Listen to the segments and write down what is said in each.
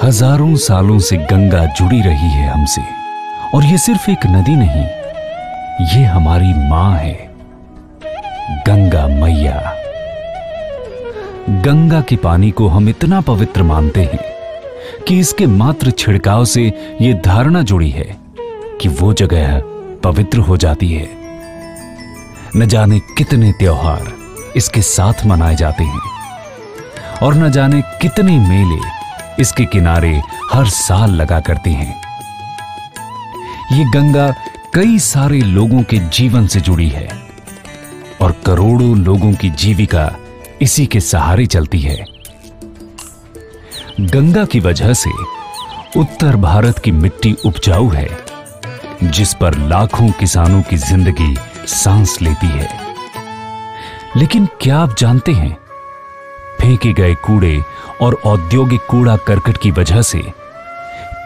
हजारों सालों से गंगा जुड़ी रही है हमसे, और ये सिर्फ एक नदी नहीं, ये हमारी मां है, गंगा मैया। गंगा के पानी को हम इतना पवित्र मानते हैं कि इसके मात्र छिड़काव से ये धारणा जुड़ी है कि वो जगह पवित्र हो जाती है। न जाने कितने त्योहार इसके साथ मनाए जाते हैं और न जाने कितने मेले इसके किनारे हर साल लगा करते हैं। ये गंगा कई सारे लोगों के जीवन से जुड़ी है और करोड़ों लोगों की जीविका इसी के सहारे चलती है। गंगा की वजह से उत्तर भारत की मिट्टी उपजाऊ है, जिस पर लाखों किसानों की जिंदगी सांस लेती है। लेकिन क्या आप जानते हैं, फेंके गए कूड़े और औद्योगिक कूड़ा करकट की वजह से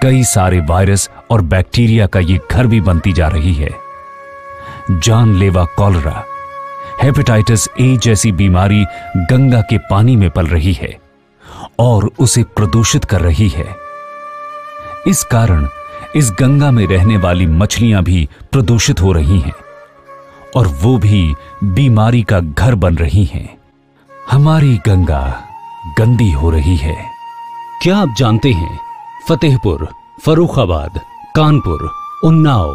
कई सारे वायरस और बैक्टीरिया का ये घर भी बनती जा रही है। जानलेवा कॉलरा, हेपेटाइटिस ए जैसी बीमारी गंगा के पानी में पल रही है और उसे प्रदूषित कर रही है। इस कारण इस गंगा में रहने वाली मछलियां भी प्रदूषित हो रही हैं और वो भी बीमारी का घर बन रही हैं। हमारी गंगा गंदी हो रही है। क्या आप जानते हैं, फतेहपुर, फर्रुखाबाद, कानपुर, उन्नाव,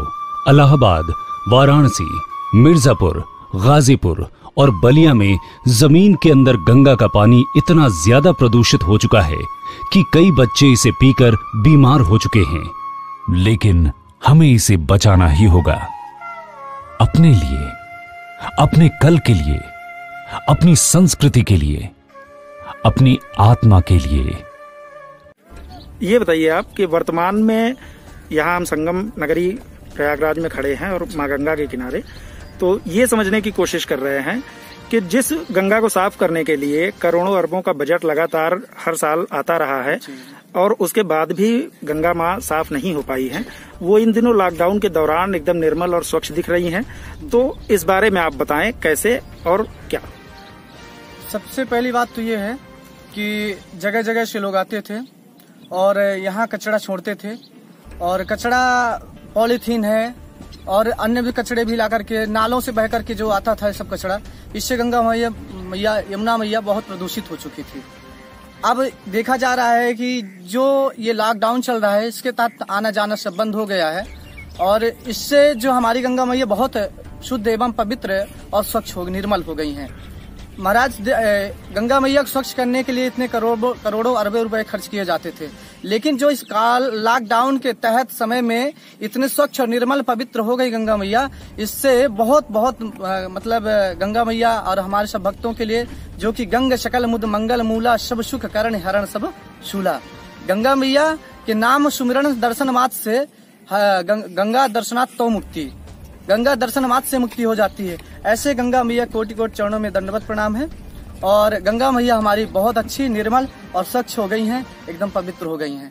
इलाहाबाद, वाराणसी, मिर्जापुर, गाजीपुर और बलिया में जमीन के अंदर गंगा का पानी इतना ज्यादा प्रदूषित हो चुका है कि कई बच्चे इसे पीकर बीमार हो चुके हैं। लेकिन हमें इसे बचाना ही होगा, अपने लिए, अपने कल के लिए, अपनी संस्कृति के लिए, अपनी आत्मा के लिए। ये बताइए आप कि वर्तमान में यहाँ हम संगम नगरी प्रयागराज में खड़े हैं और माँ गंगा के किनारे, तो ये समझने की कोशिश कर रहे हैं कि जिस गंगा को साफ करने के लिए करोड़ों अरबों का बजट लगातार हर साल आता रहा है और उसके बाद भी गंगा माँ साफ नहीं हो पाई है, वो इन दिनों लॉकडाउन के दौरान एकदम निर्मल और स्वच्छ दिख रही हैं। तो इस बारे में आप बताएं कैसे और क्या। सबसे पहली बात तो ये है कि जगह जगह से लोग आते थे और यहाँ कचरा छोड़ते थे, और कचरा पॉलीथीन है और अन्य भी कचड़े भी ला करके नालों से बह करके जो आता था सब कचरा, इससे गंगा मैया यमुना मैया बहुत प्रदूषित हो चुकी थी। अब देखा जा रहा है कि जो ये लॉकडाउन चल रहा है इसके तहत आना जाना सब बंद हो गया है और इससे जो हमारी गंगा मैया बहुत शुद्ध एवं पवित्र और स्वच्छ हो निर्मल हो गई हैं। महाराज, गंगा मैया को स्वच्छ करने के लिए इतने करोड़ों अरबों रुपए खर्च किए जाते थे, लेकिन जो इस काल लॉकडाउन के तहत समय में इतने स्वच्छ और निर्मल पवित्र हो गई गंगा मैया, इससे बहुत मतलब गंगा मैया और हमारे सब भक्तों के लिए, जो कि गंग शकल मुद मंगल मूला सब सुख करण हरण सब शूला, गंगा मैया के नाम सुमिरन दर्शन मात्र से गंगा दर्शनात् तो मुक्ति, गंगा दर्शन मात्र से मुक्ति हो जाती है। ऐसे गंगा मैया कोटि कोटि चरणों में दंडवत प्रणाम है। और गंगा मैया हमारी बहुत अच्छी निर्मल और स्वच्छ हो गई हैं, एकदम पवित्र हो गई हैं।